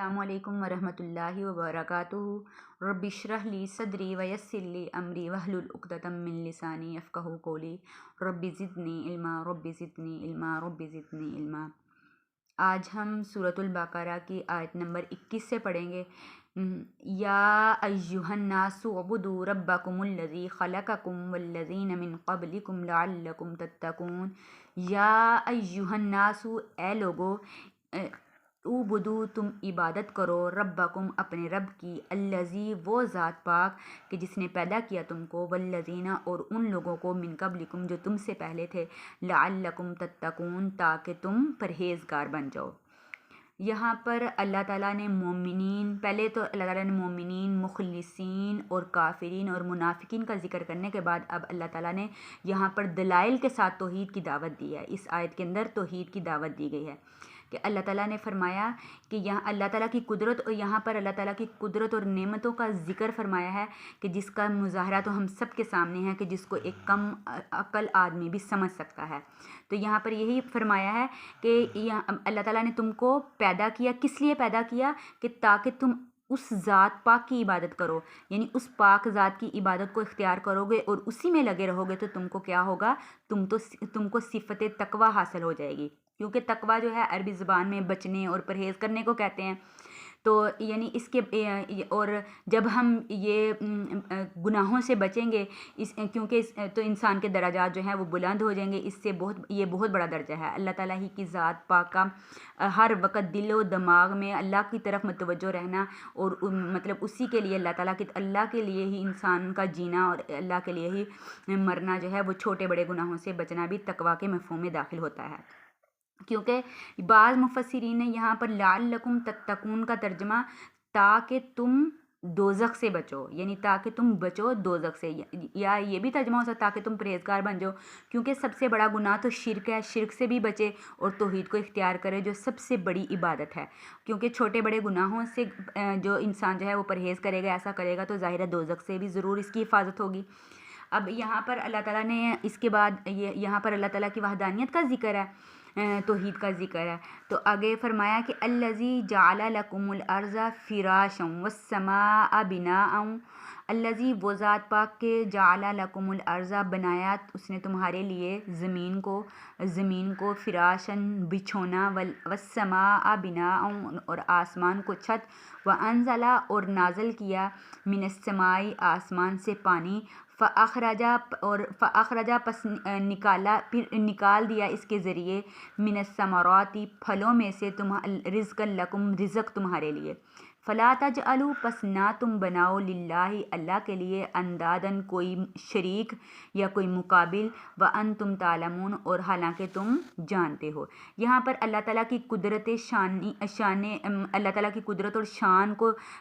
السلام علیکم ورحمۃ اللہ وبرکاتہ رب اشرح لی صدری ویسر لی امری واحلل عقدۃ من لسانی یفقہوا قولی رب زدنی علما رب زدنی علما رب زدنی علما۔ آج ہم سورۃ البقرہ کی آیت نمبر 21 سے پڑھیں گے۔ یا ایھا الناس اعبدوا ربکم الذی خلقکم والذین من قبلکم لعلکم تتقون۔ یا ایھا الناس، اے لوگو، اعبدوا، تم عبادت کرو، ربکم، اپنے رب کی، الذی، وہ ذات پاک کہ جس نے پیدا کیا تم کو، والذین، اور ان لوگوں کو، من قبلکم، جو تم سے پہلے تھے، لعلکم تتقون، تاکہ تم پرہیزگار بن جاؤ۔ یہاں پر اللہ تعالیٰ نے مومنین، پہلے تو اللہ تعالیٰ نے مومنین، مخلصین اور کافرین اور منافقین کا ذکر کرنے کے بعد اب اللہ تعالیٰ نے یہاں پر دلائل کے ساتھ توحید کی دعوت دی ہے۔ اس آیت کے اندر توحید کی دعوت دی گئی ہے کہ اللہ تعالیٰ نے فرمایا کہ یہاں اللہ تعالیٰ کی قدرت، اور یہاں پر اللہ تعالیٰ کی قدرت اور نعمتوں کا ذکر فرمایا ہے کہ جس کا مظاہرہ تو ہم سب کے سامنے ہے کہ جس کو ایک کم عقل آدمی بھی سمجھ سکتا ہے۔ تو یہاں پر یہی فرمایا ہے کہ اللہ تعالیٰ نے تم کو پیدا کیا، کس لیے پیدا کیا؟ کہ تاکہ تم اس ذات پاک کی عبادت کرو، یعنی اس پاک ذات کی عبادت کو اختیار کرو گے اور اسی میں لگے رہو گے تو تم کو کیا ہوگا؟ تم کو صفت تقوی حاصل ہو جائے گی، کیونکہ تقوی جو ہے عربی زبان میں بچنے اور پرہیز کرنے کو کہتے ہیں۔ تو یعنی اس کے اور جب ہم یہ گناہوں سے بچیں گے، کیونکہ تو انسان کے درجات جو ہیں وہ بلند ہو جائیں گے، اس سے یہ بہت بڑا درجہ ہے۔ اللہ تعالیٰ ہی کی ذات پاک کا ہر وقت دل و دماغ میں اللہ کی طرف متوجہ رہنا، اور مطلب اسی کے لیے اللہ کے لیے ہی انسان کا جینا اور اللہ کے لیے ہی مرنا جو ہے، وہ چھوٹے بڑے گناہوں سے بچنا بھی تقوی کے مفہوم میں داخل ہوتا ہے۔ کیونکہ بعض مفسرین نے یہاں پر لعلکم تتقون کا ترجمہ تاکہ تم دوزخ سے بچو، یعنی تاکہ تم بچو دوزخ سے، یا یہ بھی ترجمہ ہو سکتا تاکہ تم پرہیزگار بن جاؤ، کیونکہ سب سے بڑا گناہ تو شرک ہے، شرک سے بھی بچے اور توحید کو اختیار کرے جو سب سے بڑی عبادت ہے۔ کیونکہ چھوٹے بڑے گناہوں سے جو انسان جو ہے وہ پرہیز کرے گا، ایسا کرے گا تو ظاہر ہے دوزخ سے بھی ضرور اس کی حفاظت ہوگی۔ اب یہاں پر اللہ تعالیٰ نے اس کے بعد یہاں پر اللہ تعالیٰ کی وحدانیت کا ذکر ہے، توحید کا ذکر ہے، تو آگے فرمایا کہ الذی جعل لکم الارض فراشا والسماء بناء۔ الذی، وہ ذات پاک کے، جعل لکم الارض، بنایا اس نے تمہارے لیے زمین کو فراشن، بچھونا، والسماء بناء، اور آسمان کو چھت، وانزل، اور نازل کیا، من السماء، آسمان سے پانی، فاخرجا، پس نکال دیا اس کے ذریعے، من الثمرات، پھلوں میں سے، رزقا لکم، رزق تمہارے لیے، فلا تجعلوا، پس نہ تم بناؤ، للہ، اللہ کے لیے، اندادن، کوئی شریک یا کوئی مقابل، وانتم تعلمون، اور حالانکہ تم جانتے ہو۔ یہاں پر اللہ تعالیٰ کی قدرت اللہ تعالیٰ کی قدرت اور شان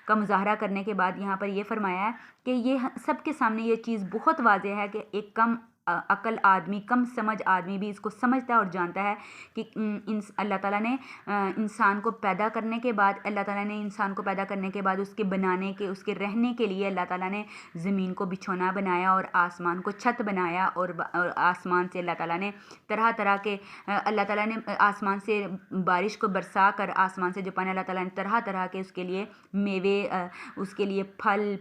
کا مظاہرہ کرنے کے بعد یہاں پر یہ فرمایا ہے کہ یہ سب کے سامنے یہ چیز بہت واضح ہے کہ ایک کم عقل آدمی، کم سمجھ آدمی بھی اس کو سمجھتا ہے اور جانتا ہے کہ اللہ تعالیٰ نے انسان کو پیدا کرنے کے بعد، اس کے بنانے کے، اس کے رہنے کے لیے اللہ تعالیٰ نے زمین کو بچھونا بنایا اور آسمان کو چھت بنایا، اور آسمان سے اللہ تعالیٰ نے طرح طرح کے، اللہ تعالیٰ نے آسمان سے بارش کو برسا کر، آسمان سے جو پانی، اللہ تعالیٰ نے طرح طرح کے اس کے لیے میوے، اس کے لیے پھل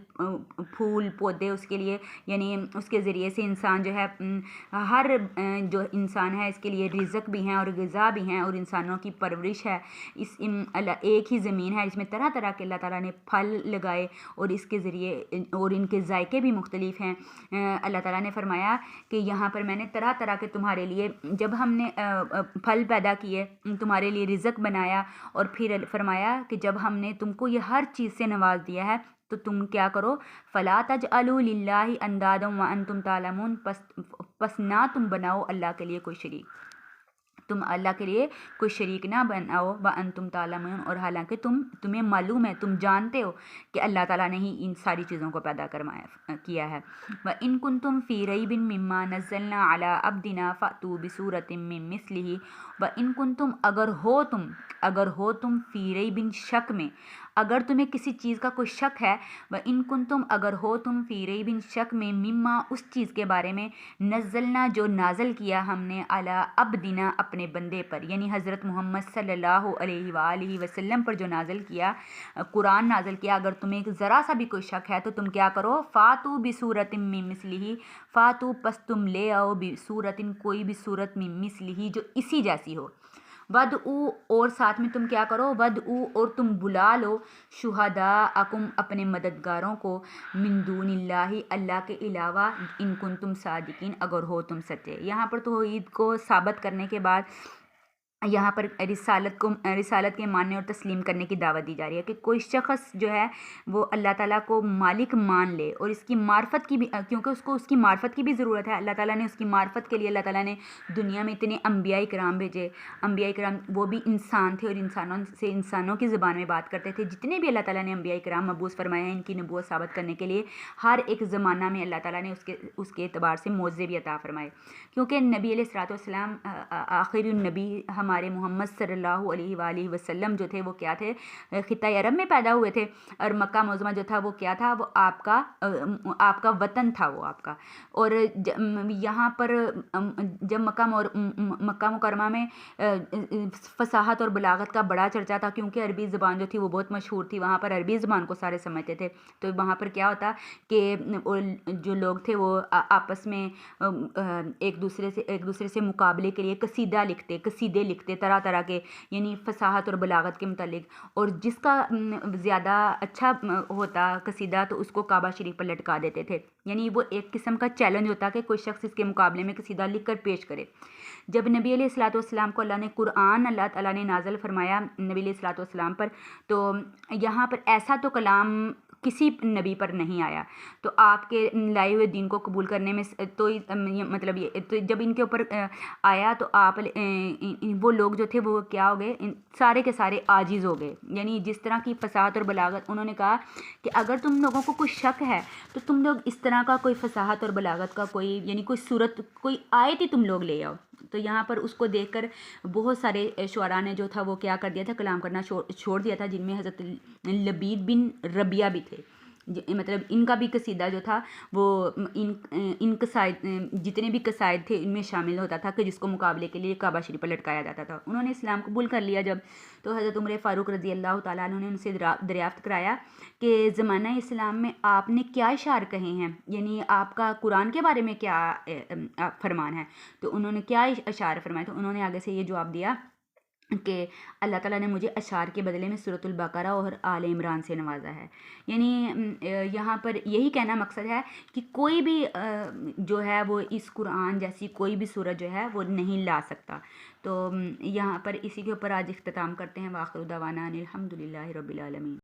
پھول پودے، اس کے لیے، یعنی اس کے ذریعے سے انسان جو ہے، ہر جو انسان ہے اس کے لیے رزق بھی ہیں اور غذا بھی ہیں، اور انسانوں کی پرورش ہے۔ ایک ہی زمین ہے، اس میں طرح طرح کے اللہ تعالیٰ نے پھل لگائے، اور اس کے ذریعے، اور ان کے ذائقے بھی مختلف ہیں۔ اللہ تعالیٰ نے فرمایا کہ یہاں پر میں نے طرح طرح کے تمہارے لیے، جب ہم نے پھل پیدا کیے، تمہارے لیے رزق بنایا، اور پھر فرمایا کہ جب ہم نے تم کو یہ ہر چیز سے نواز دیا ہے تو تم کیا کرو؟ فلا تجعلوا للہ اندادا وانتم تعلمون، پس نہ تم بناؤ اللہ کے لیے کوئی شریک، تم اللہ کے لیے کوئی شریک نہ بناؤ، وانتم تعلمون، اور حالانکہ تمہیں معلوم ہے، تم جانتے ہو کہ اللہ تعالیٰ نے ہی ان ساری چیزوں کو پیدا کیا ہے۔ وَإِن كُنتُمْ فِي رَيْبٍ مِّمَّا نَزَّلْنَا عَلَىٰ عَبْدِنَا فَأْتُوا بِسُورَةٍ مِّن مِّثْلِهِ وَإِن كُنتُمْ، اگر ہو تم فی ریبٍ، شک میں، اگر تمہیں کسی چیز کا کوئی شک ہے، وَإِن كُنتُم اگر ہو تم فی ریب شک میں، مما اس چیز کے بارے میں نزلنا جو نازل کیا ہم نے علی عبدنا اپنے بندے پر، یعنی حضرت محمد صلی اللہ علیہ وآلہ وسلم پر جو نازل کیا، قرآن نازل کیا، اگر تمہیں ذرا سا بھی کوئی شک ہے تو تم کیا کرو، فاتو بصورت من مثلہ، فاتو پس تم لے آؤ بصورت کوئی بھی صورت من مثلہ جو اسی جیسی ہو، ودعو اور ساتھ میں تم کیا کرو، ودعو اور تم بلا لو شہداءکم اپنے مددگاروں کو، من دون اللہ اللہ کے علاوہ، ان کنتم صادقین اگر ہو تم سچے۔ یہاں پر توحید کو ثابت کرنے کے بعد یہاں پر رسالت کے ماننے اور تسلیم کرنے کی دعوت دی جا رہی ہے کہ کوئی شخص جو ہے وہ اللہ تعالیٰ کو مالک مان لے، اور اس کی معرفت کی بھی، کیونکہ اس کو اس کی معرفت کی بھی ضرورت ہے۔ اللہ تعالیٰ نے اس کی معرفت کے لیے اللہ تعالیٰ نے دنیا میں اتنے انبیاء کرام بھیجے، انبیاء کرام وہ بھی انسان تھے اور انسانوں کی زبان میں بات کرتے تھے۔ جتنے بھی اللہ تعالیٰ نے انبیاء کرام مبعوث فرمائے ہیں، ان کی نبوت ثابت کرنے کے لیے ہر ایک زمانہ میں اللہ تعالیٰ نے اس کے اعتبار سے معجزے بھی عطا فرمائے، کیونکہ نبی علیہ الصلوۃ والسلام آخری النبی ہمارے محمد صلی اللہ علیہ وآلہ وسلم جو تھے وہ کیا تھے، خطۂ عرب میں پیدا ہوئے تھے، اور مکہ معظمہ جو تھا وہ کیا تھا، وہ آپ کا وطن تھا، وہ آپ کا۔ اور یہاں پر جب مکہ مکرمہ میں فصاحت اور بلاغت کا بڑا چرچا تھا، کیونکہ عربی زبان جو تھی وہ بہت مشہور تھی، وہاں پر عربی زبان کو سارے سمجھتے تھے، تو وہاں پر کیا ہوتا کہ جو لوگ تھے وہ آپس میں ایک دوسرے سے مقابلے کے لیے قصیدے لکھتے طرح طرح کے، یعنی فصاحت اور بلاغت کے متعلق، اور جس کا زیادہ اچھا ہوتا قصیدہ تو اس کو کعبہ شریف پر لٹکا دیتے تھے، یعنی وہ ایک قسم کا چیلنج ہوتا کہ کوئی شخص اس کے مقابلے میں قصیدہ لکھ کر پیش کرے۔ جب نبی علیہ الصلوۃ والسلام کو اللہ تعالیٰ نے نازل فرمایا نبی علیہ الصلوۃ والسلام پر، تو یہاں پر ایسا تو کلام کسی نبی پر نہیں آیا، تو آپ کے لائے ہوئے دین کو قبول کرنے میں تو مطلب یہ تو جب ان کے اوپر آیا تو آپ وہ لوگ جو تھے وہ کیا ہو گئے، سارے کے سارے عاجز ہو گئے، یعنی جس طرح کی فصاحت اور بلاغت، انہوں نے کہا کہ اگر تم لوگوں کو کوئی شک ہے تو تم لوگ اس طرح کا کوئی فصاحت اور بلاغت کا کوئی، یعنی کوئی صورت، کوئی آیت ہی تم لوگ لے آؤ۔ تو یہاں پر اس کو دیکھ کر بہت سارے شعراء نے جو تھا وہ کیا کر دیا تھا، کلام کرنا چھوڑ دیا تھا، جن میں حضرت لبید بن ربیعہ بھی تھے، مطلب ان کا بھی قصیدہ جو تھا وہ ان قصائد، جتنے بھی قصائد تھے ان میں شامل ہوتا تھا کہ جس کو مقابلے کے لیے کعبہ شریف پر لٹکایا جاتا تھا۔ انہوں نے اسلام قبول کر لیا جب، تو حضرت عمر فاروق رضی اللہ تعالیٰ عنہ نے ان سے دریافت کرایا کہ زمانہ اسلام میں آپ نے کیا اشعار کہے ہیں، یعنی آپ کا قرآن کے بارے میں کیا فرمان ہے، تو انہوں نے کیا اشعار فرمائے، تو انہوں نے آگے سے یہ جواب دیا کہ اللہ تعالیٰ نے مجھے اشعار کے بدلے میں سورۃ البقرہ اور آل عمران سے نوازا ہے، یعنی یہاں پر یہی کہنا مقصد ہے کہ کوئی بھی جو ہے وہ اس قرآن جیسی کوئی بھی سورت جو ہے وہ نہیں لا سکتا۔ تو یہاں پر اسی کے اوپر آج اختتام کرتے ہیں، وآخر دعوانا ان الحمد للہ رب العالمین۔